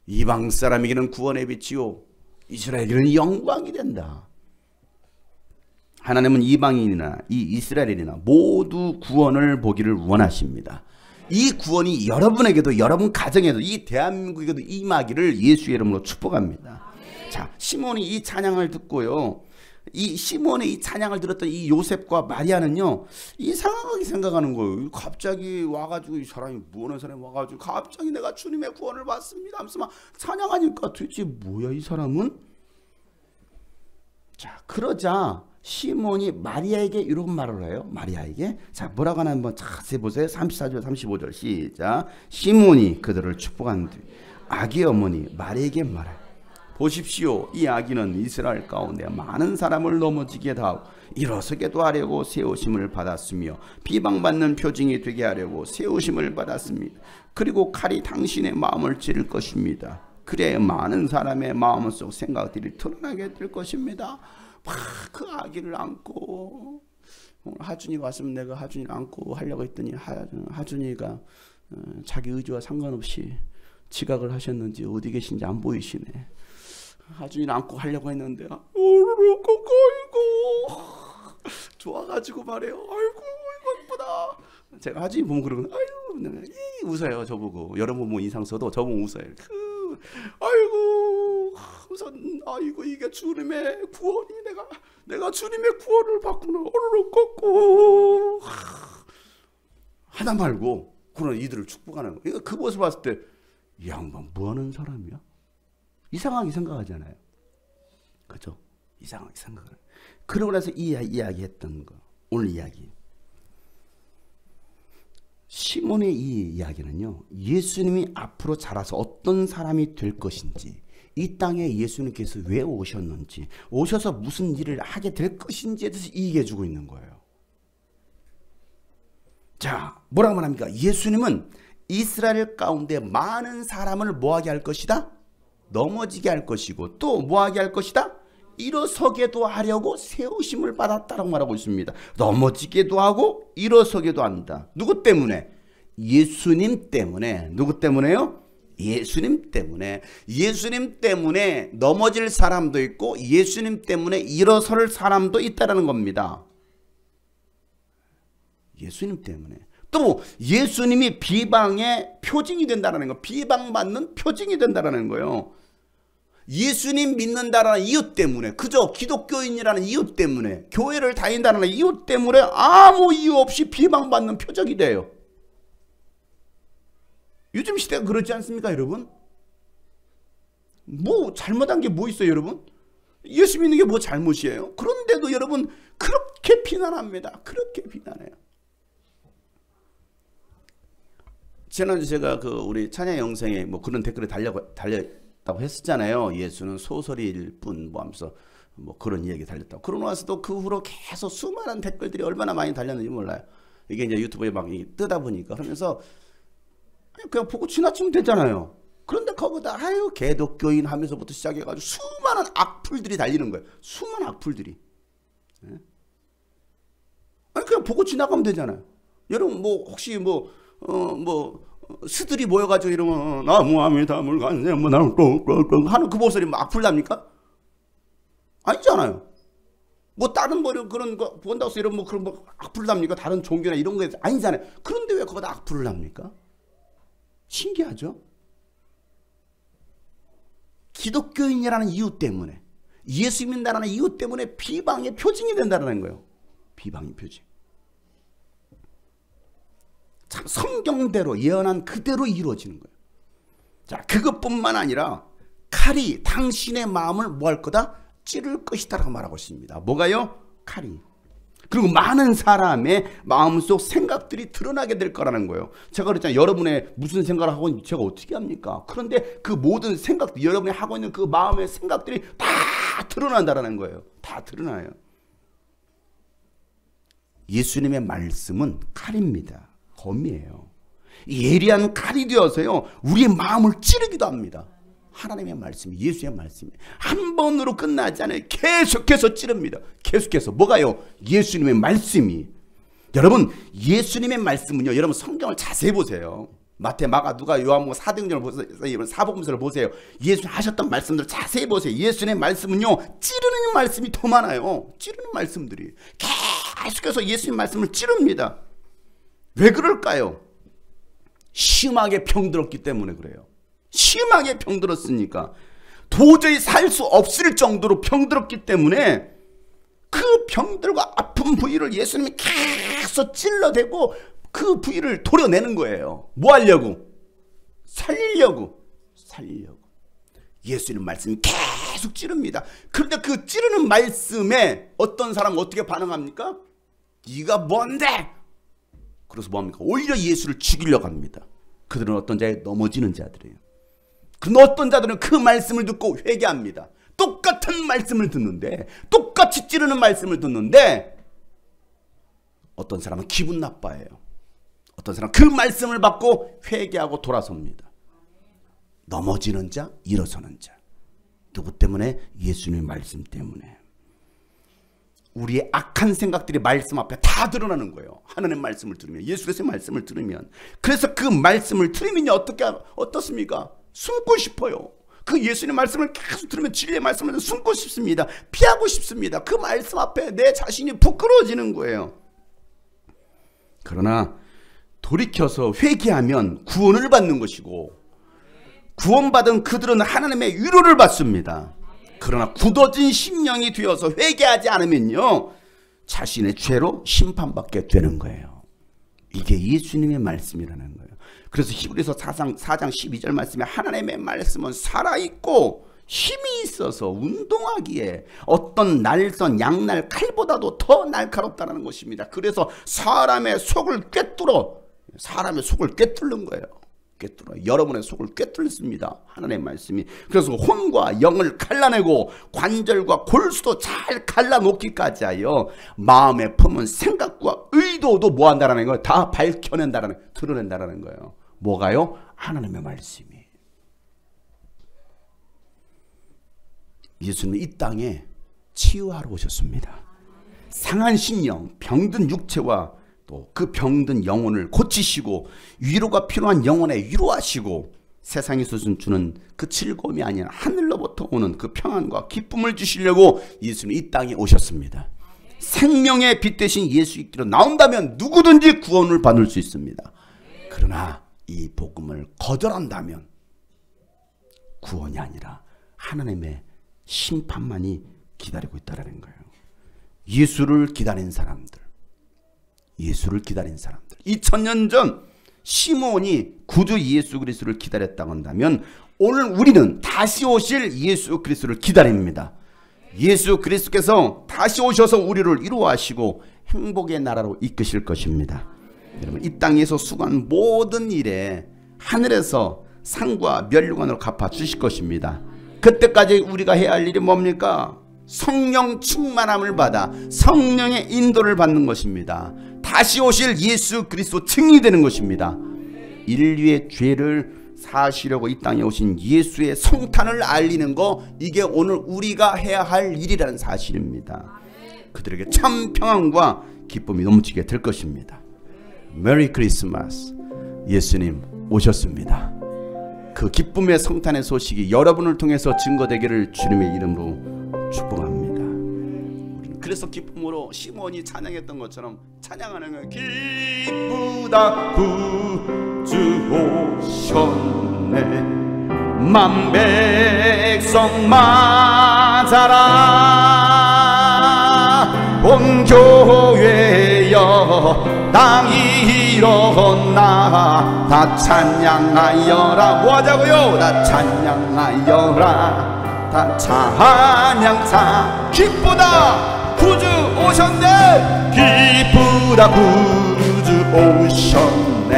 이방 사람에게는 구원의 빛이요 이스라엘에게는 영광이 된다. 하나님은 이방인이나 이 이스라엘이나 모두 구원을 보기를 원하십니다. 이 구원이 여러분에게도, 여러분 가정에도, 이 대한민국에도 임하기를 예수의 이름으로 축복합니다. 자, 시몬이 이 찬양을 듣고요, 이 시몬의 이 찬양을 들었던 이 요셉과 마리아는요 이상하게 생각하는 거예요. 갑자기 와가지고 이 사람이 무언한 사람이 와가지고 갑자기 내가 주님의 구원을 받습니다 하면서 막 찬양하니까 도대체 뭐야 이 사람은? 자, 그러자 시몬이 마리아에게 이런 말을 해요. 마리아에게. 자, 뭐라고 하나 한번 자세히 보세요. 34절 35절 시작. 시몬이 그들을 축복한 뒤 아기 어머니 마리아에게 말해, 보십시오. 이 아기는 이스라엘 가운데 많은 사람을 넘어지게 하고 일어서게도 하려고 세우심을 받았으며 비방받는 표징이 되게 하려고 세우심을 받았습니다. 그리고 칼이 당신의 마음을 찌를 것입니다. 그래야 많은 사람의 마음속 생각들이 드러나게 될 것입니다. 막 그 아기를 안고, 오늘 하준이가 왔으면 내가 하준이를 안고 하려고 했더니 하준이가 자기 의지와 상관없이 지각을 하셨는지 어디 계신지 안 보이시네. 하준이를 안고 하려고 했는데 아이고 좋아가지고 말해요. 아이고 예쁘다. 제가 하준이 보면 그러고 아이고 웃어요. 저보고. 여러분 뭐 인상 써도 저보고 웃어요. 아이고 우선 아이고 이게 주님의 구원이, 내가 주님의 구원을 받구나. 오르륵 꺾고 하다 말고 그런 이들을 축복하는 거예요. 그 모습을 봤을 때 이 양반 뭐하는 사람이야? 이상하게 생각하잖아요. 그죠? 이상하게 생각을. 그러고 나서 이야기했던 거, 오늘 이야기. 시몬의 이 이야기는요, 예수님이 앞으로 자라서 어떤 사람이 될 것인지, 이 땅에 예수님께서 왜 오셨는지, 오셔서 무슨 일을 하게 될 것인지에 대해서 얘기해주고 있는 거예요. 자, 뭐라고 말합니까? 예수님은 이스라엘 가운데 많은 사람을 뭐하게 할 것이다? 넘어지게 할 것이고, 또 뭐하게 할 것이다? 일어서게도 하려고 세우심을 받았다라고 말하고 있습니다. 넘어지게도 하고 일어서게도 한다. 누구 때문에? 예수님 때문에. 누구 때문에요? 예수님 때문에. 예수님 때문에 넘어질 사람도 있고 예수님 때문에 일어설 사람도 있다는 겁니다. 예수님 때문에. 또 예수님이 비방의 표징이 된다는 거, 비방받는 표징이 된다는 거예요. 예수님 믿는다라는 이유 때문에, 그저 기독교인이라는 이유 때문에, 교회를 다닌다는 이유 때문에 아무 이유 없이 비방받는 표적이 돼요. 요즘 시대가 그렇지 않습니까, 여러분? 뭐 잘못한 게 뭐 있어요, 여러분? 예수 믿는 게 뭐 잘못이에요? 그런데도 여러분 그렇게 비난합니다. 그렇게 비난해요. 지난주 제가 그 우리 찬양 영상에 뭐 그런 댓글을 달렸다고 했었잖아요. 예수는 소설일 뿐 뭐 하면서 뭐 그런 이야기 달렸다고. 그러고 나서도 그 후로 계속 수많은 댓글들이 얼마나 많이 달렸는지 몰라요. 이게 이제 유튜브에 막 뜨다 보니까 그러면서 그냥 보고 지나치면 되잖아요. 그런데 거기다 아유 개독교인 하면서부터 시작해가지고 수많은 악플들이 달리는 거예요. 수많은 악플들이. 아니 그냥 보고 지나가면 되잖아요. 여러분 뭐 혹시 뭐 스들이 모여가지고 이러면 나무함이다 물간세 뭐 나는 똥똥똥 하는 그 목소리 막 악플 납니까? 아니잖아요. 뭐 다른 뭐 그런 거 본다고 해서 이런 뭐 그런 뭐 악플 납니까? 다른 종교나 이런 거 아니잖아요. 그런데 왜 거기다 악플을 납니까? 신기하죠? 기독교인이라는 이유 때문에, 예수 믿는다는 이유 때문에 비방의 표징이 된다는 거예요. 비방의 표징. 참 성경대로 예언한 그대로 이루어지는 거예요. 자, 그것뿐만 아니라 칼이 당신의 마음을 뭐 할 거다? 찌를 것이다 라고 말하고 있습니다. 뭐가요? 칼이. 그리고 많은 사람의 마음속 생각들이 드러나게 될 거라는 거예요. 제가 그랬잖아요. 여러분의 무슨 생각을 하고 있는지 제가 어떻게 합니까? 그런데 그 모든 생각들, 여러분이 하고 있는 그 마음의 생각들이 다 드러난다는 거예요. 다 드러나요. 예수님의 말씀은 칼입니다. 검이에요. 예리한 칼이 되어서요, 우리의 마음을 찌르기도 합니다. 하나님의 말씀이, 예수의 말씀이 한 번으로 끝나지 않아요. 계속해서 찌릅니다. 계속해서. 뭐가요? 예수님의 말씀이. 여러분 예수님의 말씀은요, 여러분 성경을 자세히 보세요. 마태, 마가, 누가, 요한복음, 사도행전을 보세요. 사복음서를 보세요. 예수님 하셨던 말씀들 자세히 보세요. 예수님의 말씀은요, 찌르는 말씀이 더 많아요. 찌르는 말씀들이 계속해서 예수님 말씀을 찌릅니다. 왜 그럴까요? 심하게 병들었기 때문에 그래요. 심하게 병들었으니까, 도저히 살 수 없을 정도로 병들었기 때문에 그 병들과 아픈 부위를 예수님이 계속 찔러대고 그 부위를 도려내는 거예요. 뭐 하려고? 살리려고. 예수님 말씀이 계속 찌릅니다. 그런데 그 찌르는 말씀에 어떤 사람은 어떻게 반응합니까? 네가 뭔데? 그래서 뭐합니까? 오히려 예수를 죽이려고 합니다. 그들은 어떤 자에 넘어지는 자들이에요. 그런데 어떤 자들은 그 말씀을 듣고 회개합니다. 똑같은 말씀을 듣는데, 똑같이 찌르는 말씀을 듣는데 어떤 사람은 기분 나빠해요. 어떤 사람은 그 말씀을 받고 회개하고 돌아섭니다. 넘어지는 자, 일어서는 자. 누구 때문에? 예수님의 말씀 때문에. 우리의 악한 생각들이 말씀 앞에 다 드러나는 거예요. 하나님의 말씀을 들으면, 예수의 말씀을 들으면. 그래서 그 말씀을 들으면 어떻습니까? 숨고 싶어요. 그 예수님의 말씀을 계속 들으면, 진리의 말씀을 숨고 싶습니다. 피하고 싶습니다. 그 말씀 앞에 내 자신이 부끄러워지는 거예요. 그러나 돌이켜서 회개하면 구원을 받는 것이고, 구원받은 그들은 하나님의 위로를 받습니다. 그러나 굳어진 심령이 되어서 회개하지 않으면요, 자신의 죄로 심판받게 되는 거예요. 이게 예수님의 말씀이라는 거예요. 그래서 히브리서 4장 12절 말씀에 하나님의 말씀은 살아있고 힘이 있어서 운동하기에 어떤 날선 양날 칼보다도 더 날카롭다는 것입니다. 그래서 사람의 속을 꿰뚫는 거예요. 여러분의 속을 꿰뚫습니다. 하나님의 말씀이. 그래서 혼과 영을 갈라내고 관절과 골수도 잘 갈라놓기까지 하여 마음에 품은 생각과 의도도 뭐 한다라는 거예요? 다 밝혀낸다라는, 드러낸다라는 거예요. 뭐가요? 하나님의 말씀이. 예수님은 이 땅에 치유하러 오셨습니다. 상한 심령, 병든 육체와 또 그 병든 영혼을 고치시고, 위로가 필요한 영혼에 위로하시고, 세상에서 주는 그 즐거움이 아닌 하늘로부터 오는 그 평안과 기쁨을 주시려고 예수님이 이 땅에 오셨습니다. 생명의 빛 대신 예수 그리스도로 나온다면 누구든지 구원을 받을 수 있습니다. 그러나 이 복음을 거절한다면 구원이 아니라 하나님의 심판만이 기다리고 있다는 거예요. 예수를 기다린 사람들, 2000년 전 시몬이 구주 예수 그리스도를 기다렸다고 한다면 오늘 우리는 다시 오실 예수 그리스도를 기다립니다. 예수 그리스도께서 다시 오셔서 우리를 위로하시고 행복의 나라로 이끄실 것입니다. 여러분, 이 땅에서 수고한 모든 일에 하늘에서 상과 면류관으로 갚아 주실 것입니다. 그때까지 우리가 해야 할 일이 뭡니까? 성령 충만함을 받아 성령의 인도를 받는 것입니다. 다시 오실 예수 그리스도 증인이 되는 것입니다. 인류의 죄를 사시려고 이 땅에 오신 예수의 성탄을 알리는 거, 이게 오늘 우리가 해야 할 일이라는 사실입니다. 그들에게 참 평안과 기쁨이 넘치게 될 것입니다. 메리 크리스마스. 예수님 오셨습니다. 그 기쁨의 성탄의 소식이 여러분을 통해서 증거되기를 주님의 이름으로 축복합니다. 우리는 그래서 기쁨으로 시몬이 찬양했던 것처럼 찬양하는 거예요. 기쁘다 구주 오셨네, 만백성 맞아라. 온 교회여 다 일어나 다 찬양하여라. 뭐하자고요? 다 찬양하여라. 다 찬양차. 기쁘다 구주 오셨네, 기쁘다 구주 오셨네,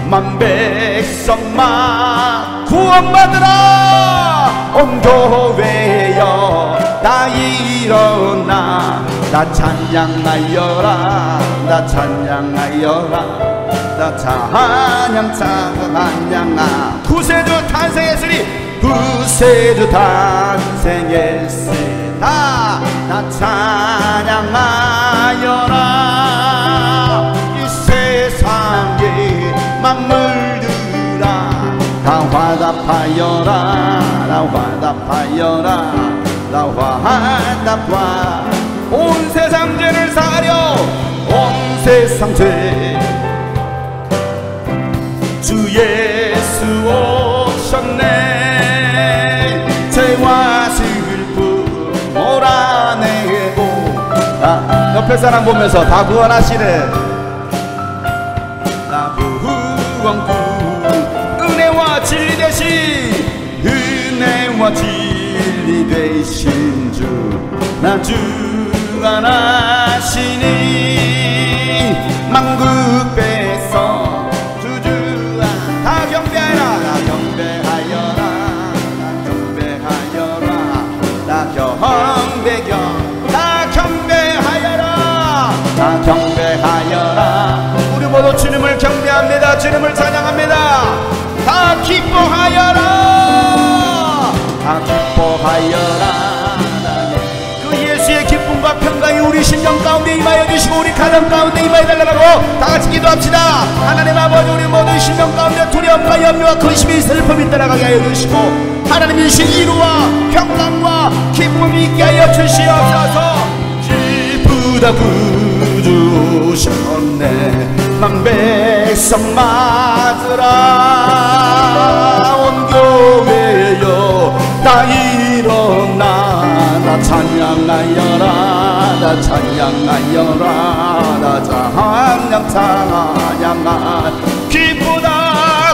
만백성만 구원받으라. 온 교회여 다 일어나 다 찬양하여라. 다 찬양하여라. 다 찬양하. 구세주 탄생했으니, 구세주 탄생했으니 다 찬양하여라. 이 세상에 만물들아 다 화답하여라. 다 화답하여라. 다 화답하. 온 세상 죄를 사하려 온 세상 죄 주 예수 오셨네. 죄와 슬픔 몰아내고. 옆에 사람 보면서 다 구원하시네. 나 구원구 은혜와 진리 대신, 은혜와 진리 되신 주, 나 주가 나시니 만국 백성 주주아 다 경배하여라. 다 경배하여라. 다 경배하여라. 다 경배하여라. 다 경배하여라. 우리 모두 주님을 경배합니다. 주님을 찬양합니다. 다 기뻐하여라. 다 기뻐하여라. 예수의 기쁨과 평강이 우리 심령 가운데 임하여 주시고 우리 가정 가운데 임하여 달라고 다같이 기도합시다. 하나님 아버지, 우리 모두 심령 가운데 두려움과 염려와 근심이 슬픔이 떠나가게 하여 주시고 하나님이 주신 위로와 평강과 기쁨이 있게 하여 주시옵소서. 기쁘다 구주 오셨네, 만백성 맞으라. 온 교회여 다 일어나 다 찬양하여라. 다 찬양하여라. 다 찬양하. 기쁘다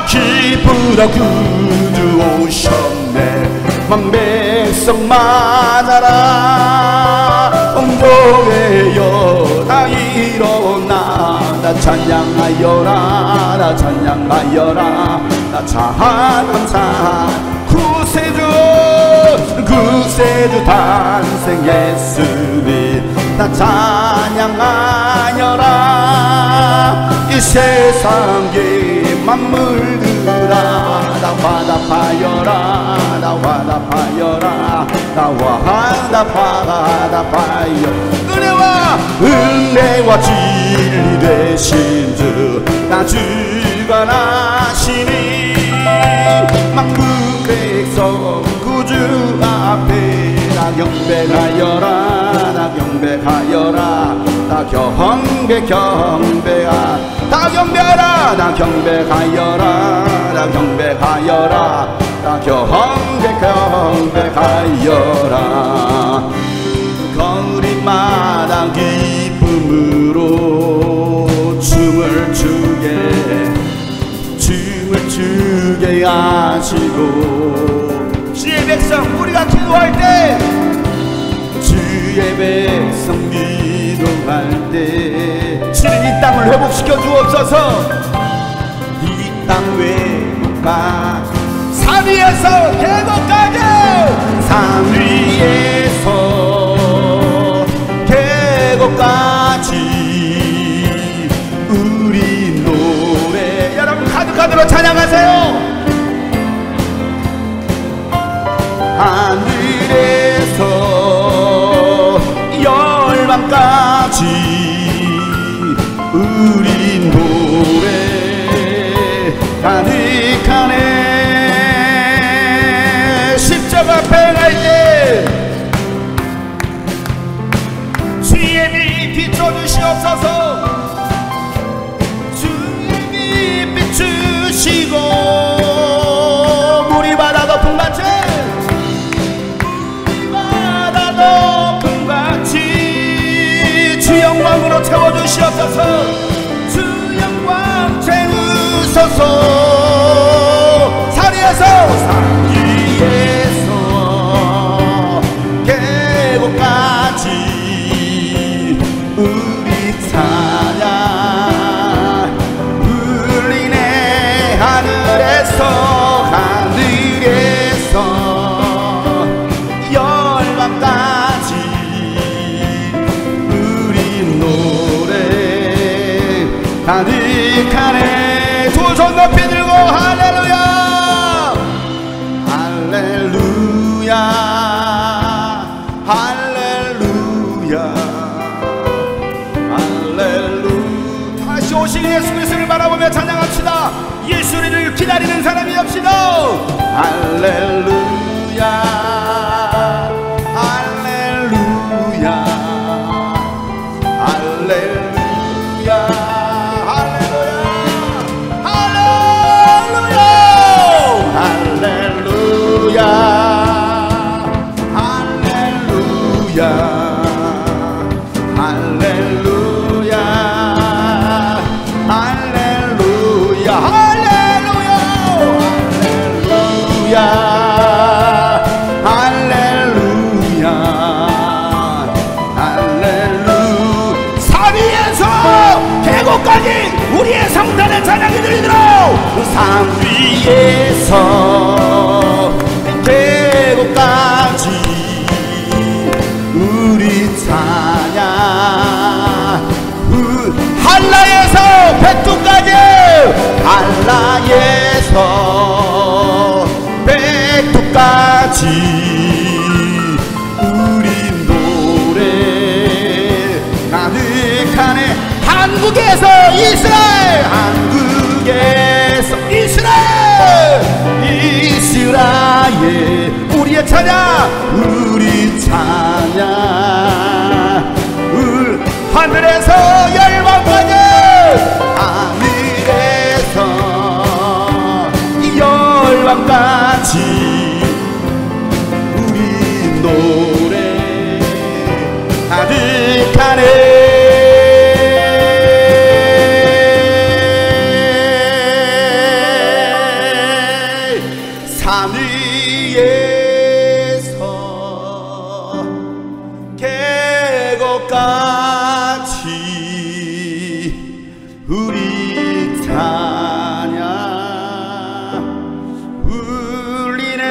기쁘다 구주 오셨네, 만백성 맞아라. 온 교회여 다 일어나 다 찬양하여라. 다 찬양하여라. 다 찬양하. 구세주 탄생했으니 다 찬양하여라. 이 세상의 만물들아 다 화답하여라. 다 화답하여라. 다 화답하여. 은혜와 진리 되신 주, 나 주가 나시니 만국 백성 구주 앞에 나 경배하여라. 나 경배 경배하여라 나 경배하라 나 경배하여라 나 경배하여라 거리마다 기쁨으로 춤을 추게 하시고 주의 백성 우리가 기도할 때 주의 백성 기도할 때 주님 이 땅을 회복시켜 주옵소서 이 땅 회복과 산 위에서 계곡까지 산 위에서 계곡까지 우리 노래 여러분 가득하도록 찬양하세요 하늘에서 열방까지 우리 노래 가득하네 십자가 앞에 갈 때 주의 빛 비춰주시옵소서 주의 빛 비추시고 물이 바다 높음같이 주 영광으로 채워주시옵소서 주 영광 채우소서 산 위에서 계곡까지 우리 찬양 울리네 하늘에서 열방까지 가득하네 두 손 높이 들고 할렐루야 할렐루야 할렐루야 할렐루야 다시 오신 예수 그리스도를 바라보며 찬양합시다 예수를 기다리는 사람이 없시다 할렐루야 할렐루야 할렐루야 우리의 성단의 찬양이 들리도록 산 위에서 계곡까지 우리 찬양 한라에서 백두까지 한라에서 백두까지 우리 노래 가득하네 한국에서 이스라엘 우리의 찬양 하늘에서 열방까지 하늘에서 열방까지 우리 노래 가득하네 산 위에서 계곡까지 우리 찬양 울리네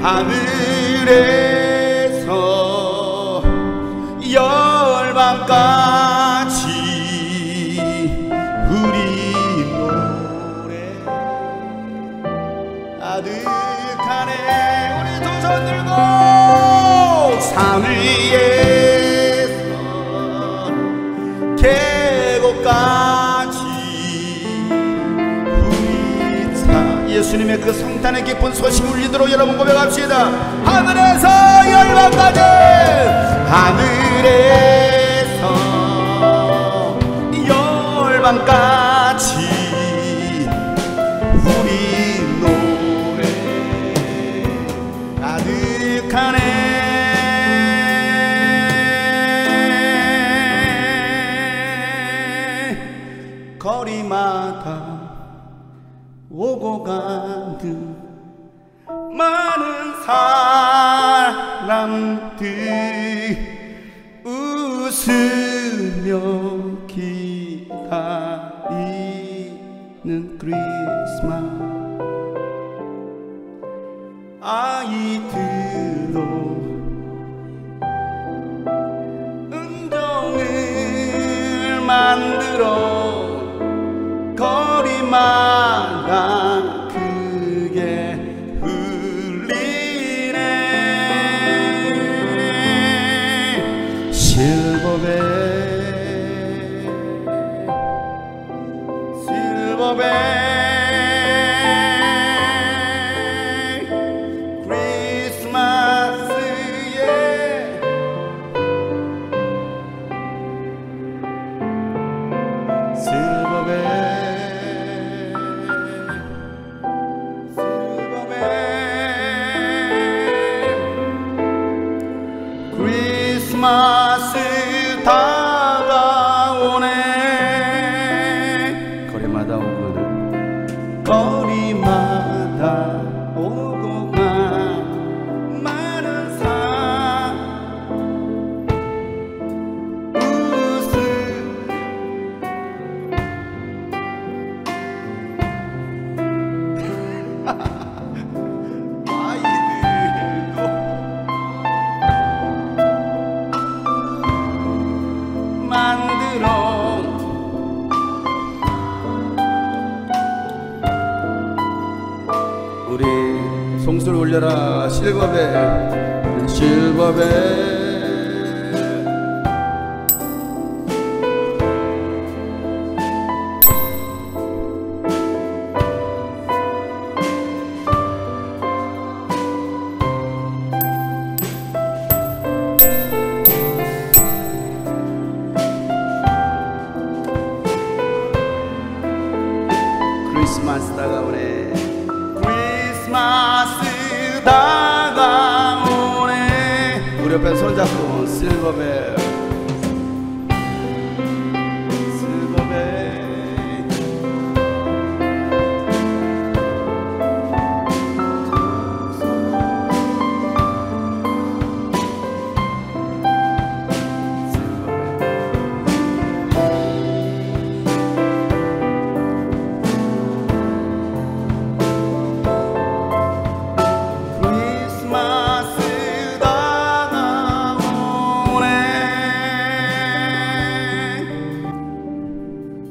하늘에서 열방까지 우리 가득하네 우리 두 손 들고 산 위에서 계곡까지 우리 차 예수님의 그 성탄의 기쁜 소식 울리도록 여러분 고백합시다. 하늘에서 열방까지, 하늘에서 열방까지 우리 노래 가득하네. 거리마다 오고 가는 많은 사람들 웃으며 기다리는 크리스마스. 아이들로 음정을 만들어 거리마다 크게 울리네. 실버벨 실버벨 크리스마스에 실버벨 크리스마스 다가오네. 거리마다 오고는 거리마다 오고 가 많은 사람 아이들도 만들어 우리 송수를 울려라. 실버벨 실버벨 크리스마스 다가오네. 크리스마스 다가오네. 우리 옆에 손잡고 실버벨 실버벨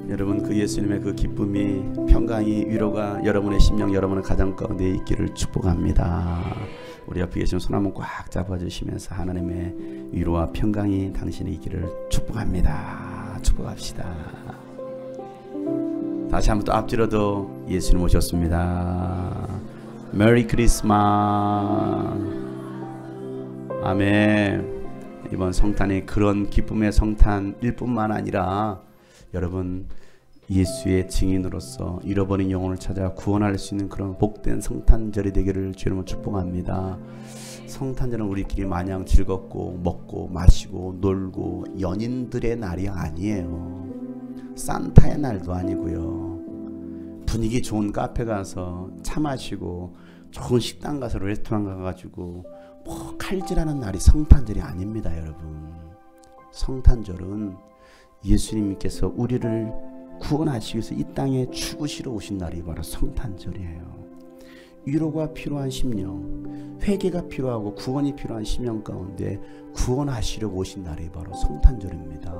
여러분, 그 예수님의 그 기쁨이, 평강이, 위로가 여러분의 심령, 여러분의 가정 가운데 있기를 축복합니다. 우리 옆에 계신 손 한번 꽉 잡아주시면서 하나님의 위로와 평강이 당신의 있기를 축복합니다. 축복합시다. 다시 한번 또 앞뒤로도 예수님 오셨습니다. 메리 크리스마스. 아멘. 이번 성탄이 그런 기쁨의 성탄일 뿐만 아니라 여러분, 예수의 증인으로서 잃어버린 영혼을 찾아 구원할 수 있는 그런 복된 성탄절이 되기를 주님으로 축복합니다. 성탄절은 우리끼리 마냥 즐겁고 먹고 마시고 놀고 연인들의 날이 아니에요. 산타의 날도 아니고요. 분위기 좋은 카페 가서 차 마시고 좋은 식당 가서 레스토랑 가가지고 뭐 칼질하는 날이 성탄절이 아닙니다. 여러분, 성탄절은 예수님께서 우리를 구원하시기 위해서 이 땅에 죽으시러 오신 날이 바로 성탄절이에요. 위로가 필요한 심령, 회개가 필요하고 구원이 필요한 심령 가운데 구원하시려 오신 날이 바로 성탄절입니다.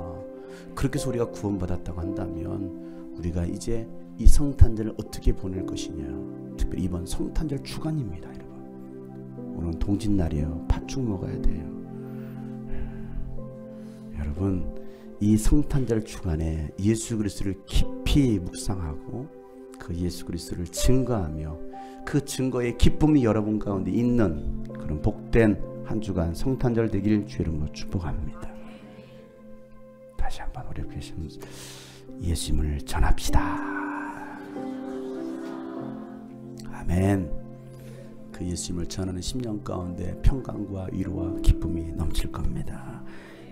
그렇게 해서 우리가 구원받았다고 한다면 우리가 이제 이 성탄절을 어떻게 보낼 것이냐, 특별히 이번 성탄절 주간입니다. 여러분, 오늘은 동짓날이에요. 팥죽 먹어야 돼요. 여러분, 이 성탄절 주간에 예수 그리스도를 깊이 묵상하고 그 예수 그리스도를 증거하며 그 증거의 기쁨이 여러분 가운데 있는 그런 복된 한 주간 성탄절 되길 주의 이름으로 축복합니다. 다시 한번 우리 예수님을 전합시다. 아멘. 그 예수님을 전하는 10년 가운데 평강과 위로와 기쁨이 넘칠 겁니다.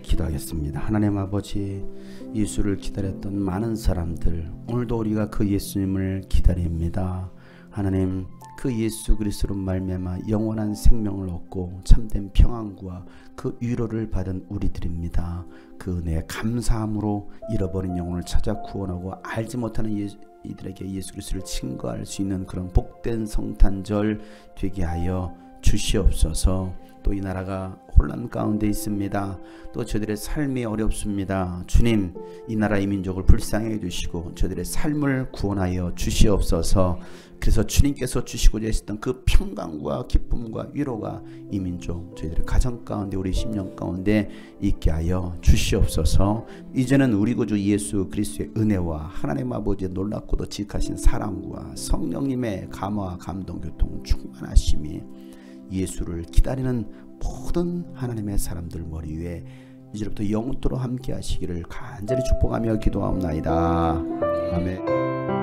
기도하겠습니다. 하나님 아버지, 예수를 기다렸던 많은 사람들, 오늘도 우리가 그 예수님을 기다립니다. 하나님, 그 예수 그리스도로 말미암아 영원한 생명을 얻고 참된 평안과 그 위로를 받은 우리들입니다. 그 은혜에 감사함으로 잃어버린 영혼을 찾아 구원하고 알지 못하는 이들에게 예수 그리스도를 증거할 수 있는 그런 복된 성탄절 되게 하여 주시옵소서. 또 이 나라가 혼란 가운데 있습니다. 또 저들의 삶이 어렵습니다. 주님, 이 나라 이 민족을 불쌍히 해주시고 저들의 삶을 구원하여 주시옵소서. 그래서 주님께서 주시고자 하셨던 그 평강과 기쁨과 위로가 이 민족, 저희들의 가정 가운데, 우리 심령 가운데 있게 하여 주시옵소서. 이제는 우리 구주 예수 그리스도의 은혜와 하나님 아버지의 놀랍고도 지극하신 사랑과 성령님의 감화와 감동, 교통, 충만하심이 예수를 기다리는 모든 하나님의 사람들 머리 위에 이제부터 영원토록 함께 하시기를 간절히 축복하며 기도하옵나이다. 아멘.